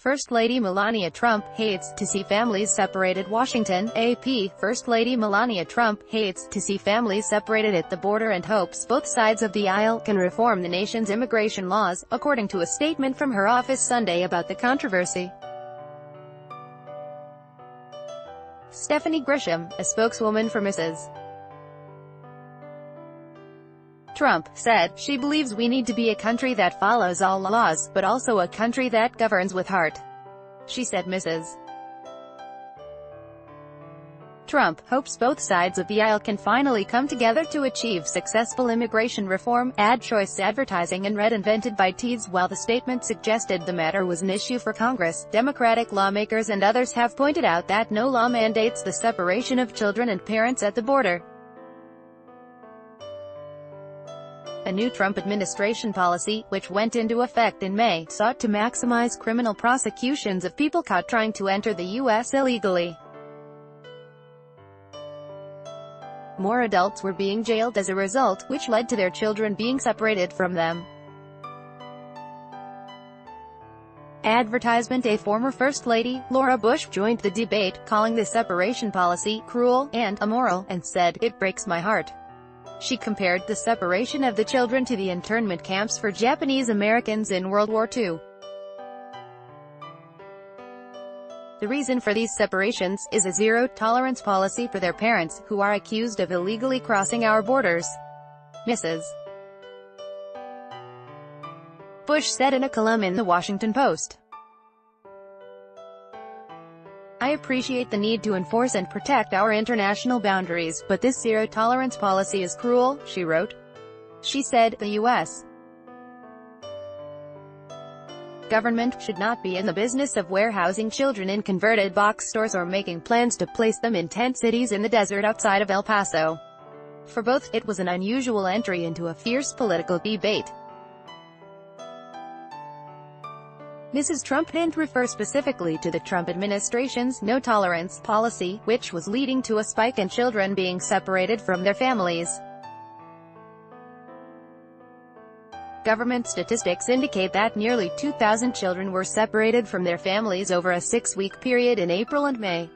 First Lady Melania Trump hates to see families separated. Washington, AP. First Lady Melania Trump hates to see families separated at the border and hopes both sides of the aisle can reform the nation's immigration laws, according to a statement from her office Sunday about the controversy. Stephanie Grisham, a spokeswoman for Mrs. Trump, said, "She believes we need to be a country that follows all laws, but also a country that governs with heart." She said Mrs. Trump hopes both sides of the aisle can finally come together to achieve successful immigration reform. Ad choice advertising and read invented by Teeds. While the statement suggested the matter was an issue for Congress, Democratic lawmakers and others have pointed out that no law mandates the separation of children and parents at the border. A new Trump administration policy, which went into effect in May, sought to maximize criminal prosecutions of people caught trying to enter the U.S. illegally. More adults were being jailed as a result, which led to their children being separated from them. Advertisement. A former First Lady, Laura Bush, joined the debate, calling the separation policy cruel and immoral, and said, "It breaks my heart." She compared the separation of the children to the internment camps for Japanese Americans in World War II. The reason for these separations is a zero-tolerance policy for their parents, who are accused of illegally crossing our borders. Mrs. Bush said in a column in The Washington Post. "I appreciate the need to enforce and protect our international boundaries, but this zero-tolerance policy is cruel," she wrote. She said, "The U.S. government should not be in the business of warehousing children in converted box stores or making plans to place them in tent cities in the desert outside of El Paso." For both, it was an unusual entry into a fierce political debate. Mrs. Trump didn't refer specifically to the Trump administration's no-tolerance policy, which was leading to a spike in children being separated from their families. Government statistics indicate that nearly 2,000 children were separated from their families over a 6-week period in April and May.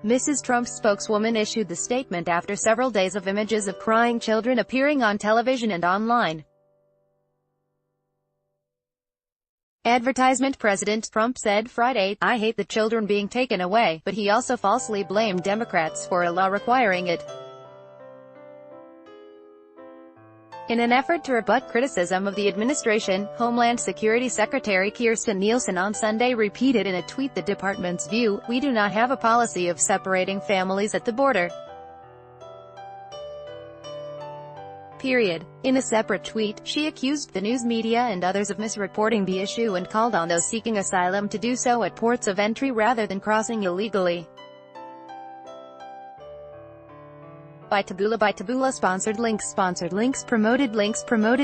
Mrs. Trump's spokeswoman issued the statement after several days of images of crying children appearing on television and online. Advertisement. President Trump said Friday, "I hate the children being taken away," but he also falsely blamed Democrats for a law requiring it. In an effort to rebut criticism of the administration, Homeland Security Secretary Kirstjen Nielsen on Sunday repeated in a tweet the department's view: "We do not have a policy of separating families at the border. Period." In a separate tweet, she accused the news media and others of misreporting the issue and called on those seeking asylum to do so at ports of entry rather than crossing illegally. By Taboola. Sponsored links. Promoted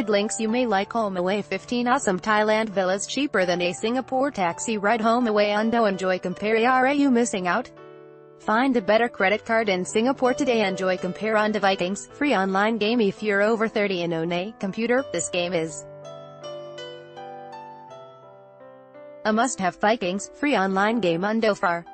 links. You may like HomeAway. 15 awesome Thailand villas cheaper than a Singapore taxi ride. HomeAway Undo. Enjoy compare. Are you missing out? Find a better credit card in Singapore today. Enjoy compare on the Vikings. Free online game if you're over 30 and own a computer. This game is a must-have. Vikings. Free online game. Undo. Far.